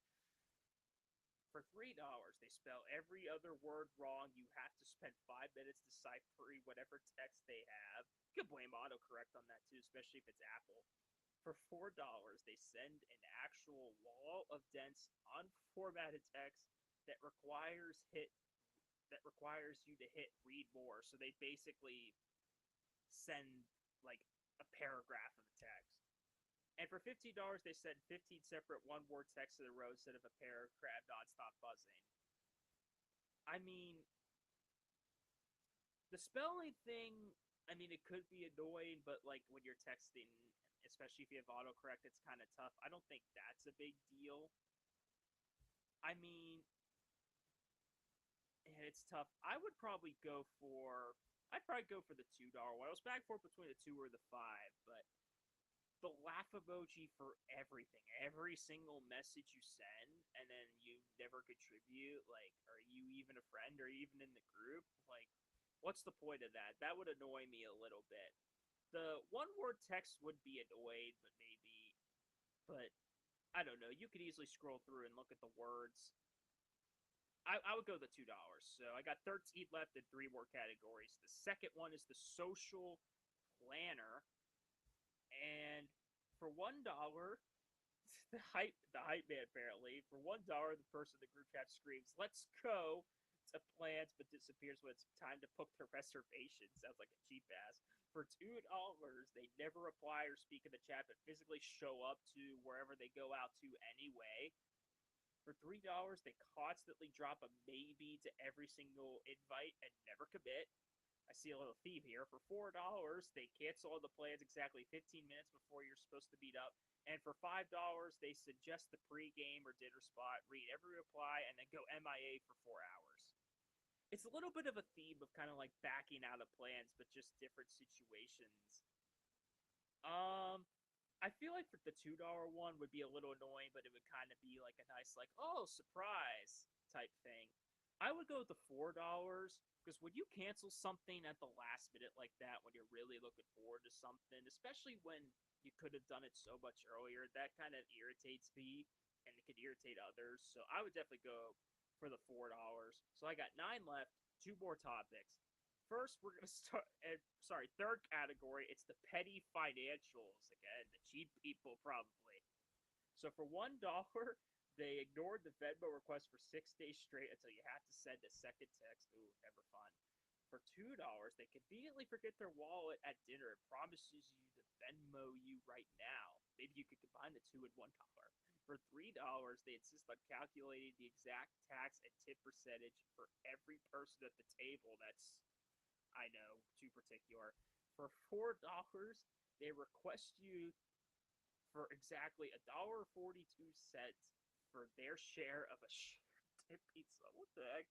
For $3, they spell every other word wrong. You have to spend 5 minutes deciphering whatever text they have. You can blame autocorrect on that too, especially if it's Apple. For $4, they send an actual wall of dense, unformatted text that requires you to hit read more. So they basically send like a paragraph of the text. And for $15, they send 15 separate one-word texts in a row instead of a paragraph nonstop buzzing. I mean, the spelling thing, I mean, it could be annoying, but like when you're texting, especially if you have autocorrect, it's kind of tough. I don't think that's a big deal. I mean, and it's tough. I'd probably go for the $2 one. I was back and forth between the 2 or the 5, but the laugh emoji for everything, every single message you send, and then you never contribute, like, are you even a friend or even in the group? Like, what's the point of that? That would annoy me a little bit. The one-word text would be annoying, but I don't know. You could easily scroll through and look at the words. I would go the $2. So I got 13 left in 3 more categories. The second one is the social planner. And for $1, the hype man apparently, for $1, the person in the group chat screams, "Let's go!" to plans, but disappears when it's time to book the reservation. Sounds like a cheap ass. For $2, they never reply or speak in the chat, but physically show up to wherever they go out to anyway. For $3, they constantly drop a maybe to every single invite and never commit. I see a little theme here. For $4, they cancel all the plans exactly 15 minutes before you're supposed to meet up. And for $5, they suggest the pregame or dinner spot, read every reply, and then go MIA for 4 hours. It's a little bit of a theme of kind of like backing out of plans, but just different situations. I feel like for the $2 one would be a little annoying, but it would kind of be like a nice, like, oh, surprise type thing. I would go with the $4 because when you cancel something at the last minute like that, when you're really looking forward to something, especially when you could have done it so much earlier, that kind of irritates me and it could irritate others. So I would definitely go for the $4. So I got 9 left, 2 more topics. First, we're going to start, third category, it's the petty financials. Again, the cheap people probably. So for $1, They ignored the Venmo request for 6 days straight until you had to send a second text. Ooh, never fun. For $2, they conveniently forget their wallet at dinner and promises you to Venmo you right now. Maybe you could combine the two in $1. For $3, they insist on calculating the exact tax and tip percentage for every person at the table. That's, I know, too particular. For $4, they request you for exactly $1.42 for their share of a shared pizza. What the heck?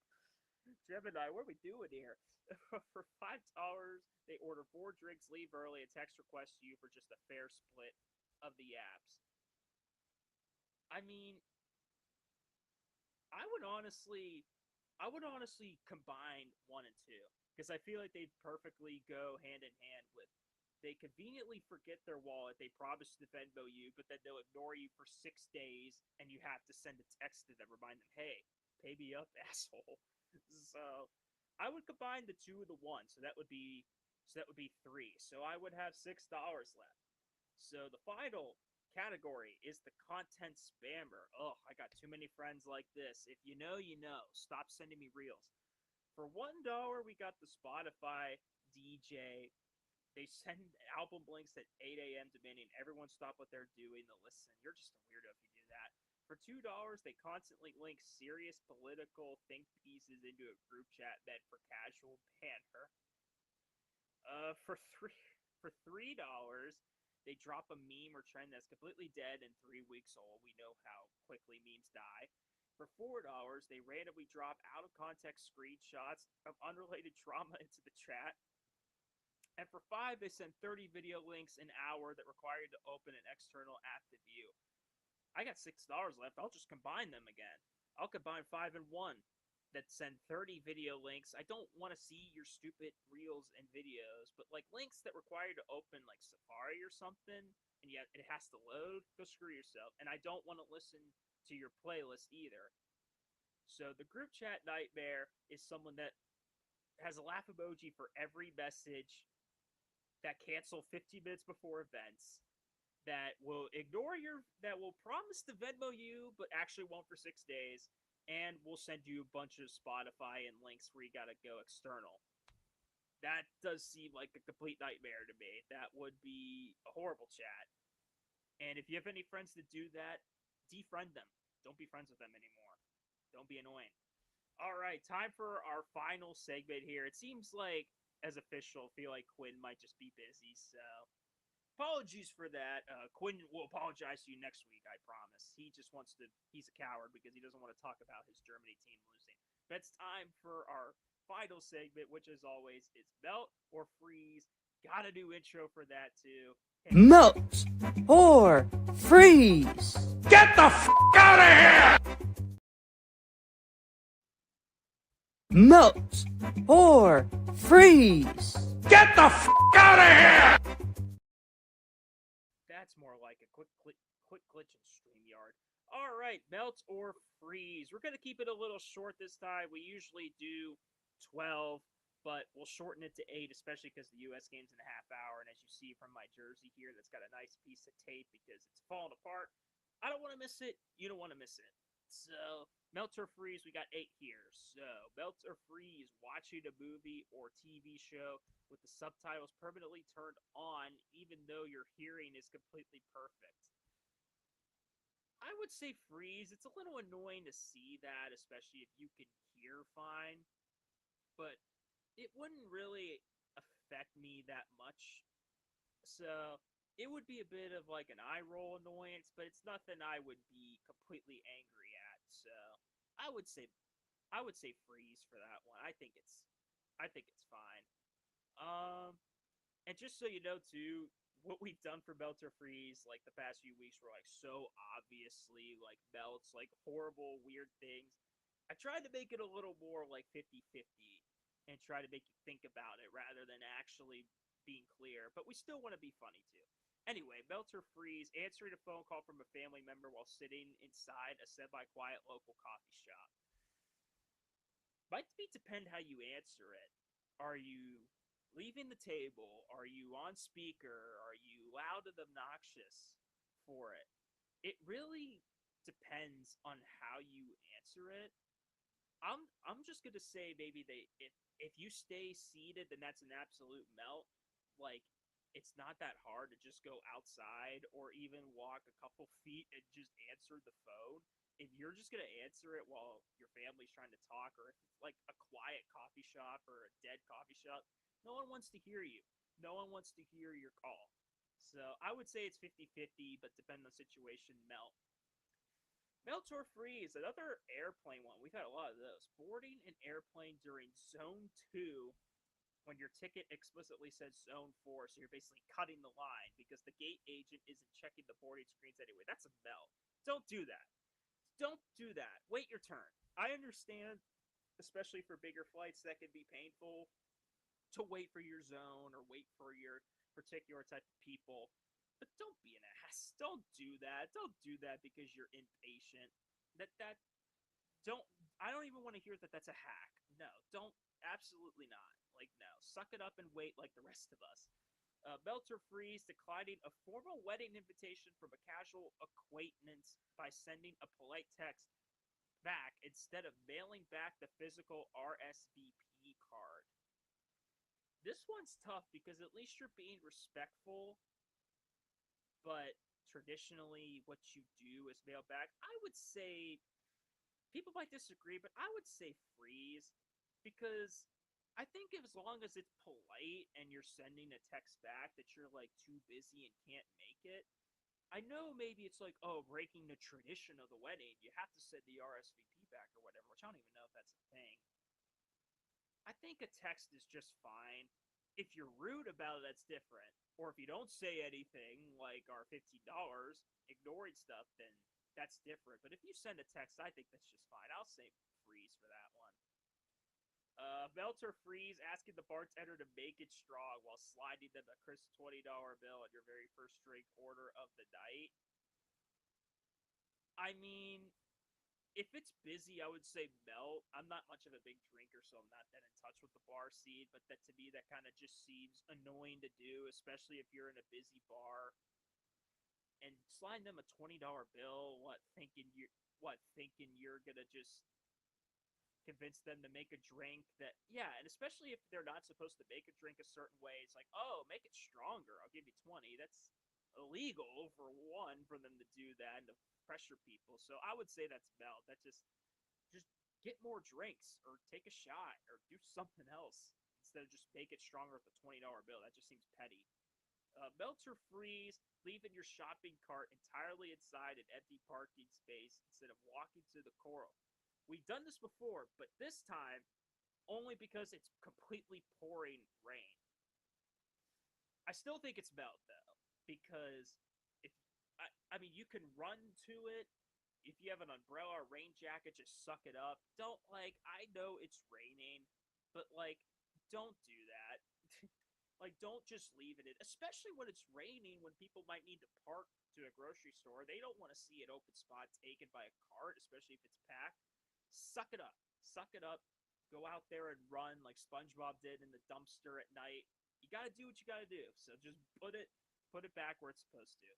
Gemini, what are we doing here? For $5, they order 4 drinks, leave early, and text request you for just a fair split of the apps. I mean, I would honestly combine 1 and 2 because I feel like they'd perfectly go hand in hand with. They conveniently forget their wallet. They promise to Venmo you, but then they'll ignore you for 6 days, and you have to send a text to them, remind them, "Hey, pay me up, asshole." So, I would combine the 2 with the 1. So that would be 3. So I would have $6 left. So the final category is the content spammer. Oh, I got too many friends like this. If you know, you know. Stop sending me reels. For $1, we got the Spotify DJ. They send album links at 8 a.m. demanding everyone stop what they're doing to listen. You're just a weirdo if you do that. For $2, they constantly link serious political think pieces into a group chat meant for casual banter. For $3, they drop a meme or trend that's completely dead and 3 weeks old. We know how quickly memes die. For $4, they randomly drop out of context screenshots of unrelated trauma into the chat. And for $5, they send 30 video links an hour that require you to open an external app to view. I got $6 left. I'll just combine them again. I'll combine 5 and 1 that send 30 video links. I don't want to see your stupid reels and videos, but like links that require you to open like Safari or something, and yet it has to load. Go screw yourself. And I don't want to listen to your playlist either. So the group chat nightmare is someone that has a laugh emoji for every message, that cancel 15 minutes before events, that will promise to Venmo you, but actually won't for 6 days, and will send you a bunch of Spotify and links where you gotta go external. That does seem like a complete nightmare to me. That would be a horrible chat. And if you have any friends that do that, defriend them. Don't be friends with them anymore. Don't be annoying. All right, time for our final segment here. It seems like, as official, feel like Quinn might just be busy, so apologies for that. Quinn will apologize to you next week, I promise. He just wants to, he's a coward because he doesn't want to talk about his Germany team losing. But it's time for our final segment, which as always is Melt or Freeze. Got a new intro for that too. Melt or freeze. Get the f out of here! Melt or freeze. Get the f out of here! That's more like a quick glitch in StreamYard. All right, melt or freeze. We're gonna keep it a little short this time. We usually do 12, but we'll shorten it to 8, especially because the U.S. game's in a half hour. And as you see from my jersey here, that's got a nice piece of tape because it's falling apart. I don't want to miss it. You don't want to miss it. So, melt or freeze, we got 8 here. So, melt or freeze, watching a movie or TV show with the subtitles permanently turned on, even though your hearing is completely perfect. I would say freeze. It's a little annoying to see that, especially if you can hear fine. But it wouldn't really affect me that much. So, it would be a bit of like an eye roll annoyance, but it's nothing I would be completely angry at. So I would say freeze for that one. I think it's fine. And just so you know too, what we've done for Melt or Freeze like the past few weeks were like so obviously like melts, like horrible, weird things. I tried to make it a little more like 50-50 and try to make you think about it rather than actually being clear, but we still want to be funny too. Anyway, melt or freeze, answering a phone call from a family member while sitting inside a semi-quiet local coffee shop. Might depend how you answer it. Are you leaving the table? Are you on speaker? Are you loud and obnoxious for it? It really depends on how you answer it. I'm just gonna say maybe if you stay seated, then that's an absolute melt. Like it's not that hard to just go outside or even walk a couple feet and just answer the phone. If you're just gonna answer it while your family's trying to talk, or if it's like a quiet coffee shop or a dead coffee shop, no one wants to hear you. No one wants to hear your call. So I would say it's 50-50, but depending on the situation, melt. Melt or freeze, another airplane one. We've had a lot of those. Boarding an airplane during zone 2 when your ticket explicitly says zone 4, so you're basically cutting the line because the gate agent isn't checking the boarding screens anyway. That's a melt. Don't do that. Don't do that. Wait your turn. I understand, especially for bigger flights, that can be painful to wait for your zone or wait for your particular type of people. But don't be an ass. Don't do that. Don't do that because you're impatient. That don't I don't even want to hear that that's a hack. No, don't absolutely not. Like no. Suck it up and wait like the rest of us. Melt or freeze, declining a formal wedding invitation from a casual acquaintance by sending a polite text back instead of mailing back the physical RSVP card. This one's tough because at least you're being respectful, but traditionally what you do is mail back. I would say people might disagree, but I would say freeze because I think as long as it's polite and you're sending a text back that you're like too busy and can't make it. I know maybe it's like, oh, breaking the tradition of the wedding. You have to send the RSVP back or whatever, which I don't even know if that's a thing. I think a text is just fine. If you're rude about it, that's different. Or if you don't say anything, like our $15, ignoring stuff, then that's different. But if you send a text, I think that's just fine. I'll say freeze for that one. Melt or freeze, asking the bartender to make it strong while sliding them a crisp $20 bill on your very first drink order of the night. I mean, if it's busy, I would say melt. I'm not much of a big drinker, so I'm not that in touch with the bar scene. But that to me, that kind of just seems annoying to do, especially if you're in a busy bar and sliding them a $20 bill. What thinking you're gonna just convince them to make a drink that yeah, and especially if they're not supposed to make a drink a certain way, it's like, oh, make it stronger. I'll give you 20. That's illegal for one for them to do that and to pressure people. So I would say that's melt. That just get more drinks or take a shot or do something else instead of just make it stronger with a $20 bill. That just seems petty. Melt or freeze, leaving your shopping cart entirely inside an empty parking space instead of walking to the coral. We've done this before, but this time only because it's completely pouring rain. I still think it's melt though, because if I mean you can run to it. If you have an umbrella or rain jacket, just suck it up. Don't I know it's raining, but don't do that. Don't just leave it in, especially when it's raining, when people might need to park to a grocery store. They don't want to see an open spot taken by a cart, especially if it's packed. Suck it up. Suck it up. Go out there and run like SpongeBob did in the dumpster at night. You got to do what you got to do. So just put it back where it's supposed to.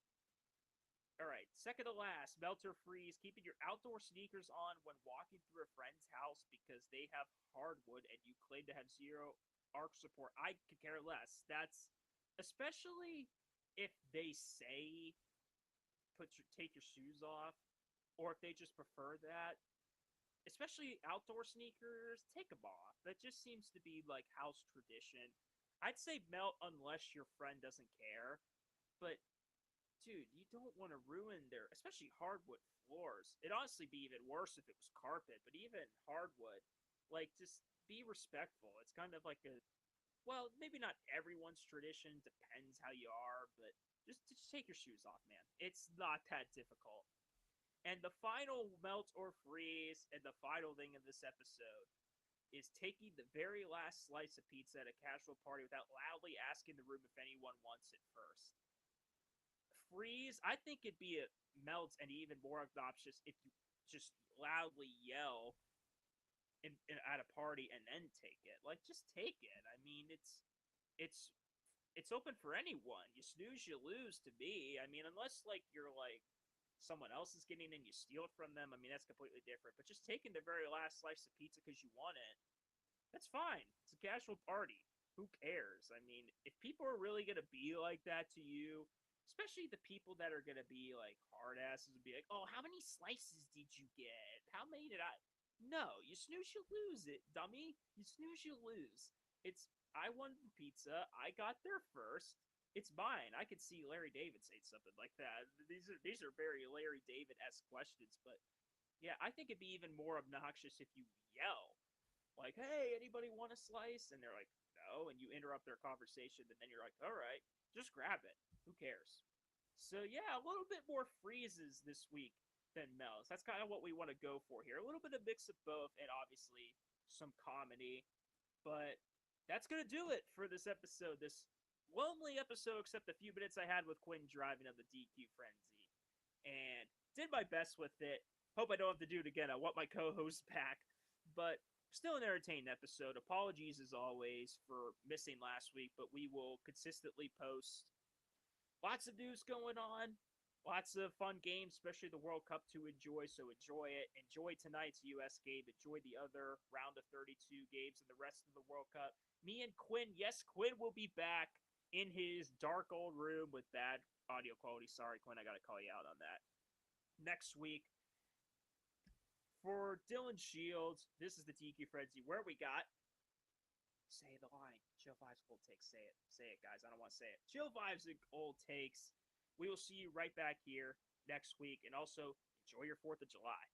All right, second to last, melt or freeze, keeping your outdoor sneakers on when walking through a friend's house because they have hardwood and you claim to have zero arc support. I could care less. That's especially if they say take your shoes off, or if they just prefer that. Especially outdoor sneakers, take them off. That just seems to be like house tradition. I'd say melt unless your friend doesn't care, but dude, you don't want to ruin their, especially hardwood floors. It'd honestly be even worse if it was carpet, but even hardwood, just be respectful. It's kind of like well, maybe not everyone's tradition, depends how you are, but just take your shoes off, man. It's not that difficult. And the final melt or freeze, and the final thing in this episode, is taking the very last slice of pizza at a casual party without loudly asking the room if anyone wants it first. Freeze, I think it'd be a melt and even more obnoxious if you just loudly yell at a party and then take it. Just take it. I mean, it's open for anyone. You snooze, you lose. To me, I mean, unless you're someone else is getting and you steal it from them, I mean, that's completely different. But just taking the very last slice of pizza because you want it, that's fine. It's a casual party. Who cares? I mean, if people are really going to be like that to you, especially the people that are going to be like hard asses and be like, oh, how many slices did you get? How many did I? No, you snooze, you lose it, dummy. You snooze, you lose. I wanted the pizza. I got there first. It's mine. I could see Larry David say something like that. These are very Larry David-esque questions, but yeah, I think it'd be even more obnoxious if you yell like, "Hey, anybody want a slice?" And they're like, "No," and you interrupt their conversation, and then you're like, "All right, just grab it. Who cares?" So yeah, a little bit more freezes this week than Mel's. That's kind of what we want to go for here. A little bit of mix of both, and obviously some comedy. But that's gonna do it for this episode. This lonely episode, except the few minutes I had with Quinn driving of the DQ frenzy, and did my best with it. Hope I don't have to do it again. I want my co-host back, but still an entertaining episode. Apologies as always for missing last week, but we will consistently post lots of news going on, lots of fun games, especially the World Cup to enjoy. So enjoy it. Enjoy tonight's U.S. game. Enjoy the other round of 32 games and the rest of the World Cup. Me and Quinn, yes, Quinn will be back in his dark old room with bad audio quality. Sorry, Quinn, I got to call you out on that. Next week, for Dylan Shields, this is the DQ Frenzy, where we got say the line. Chill Vibes Old Takes. Say it. Say it, guys. I don't want to say it. Chill Vibes Old Takes. We will see you right back here next week. And also, enjoy your 4th of July.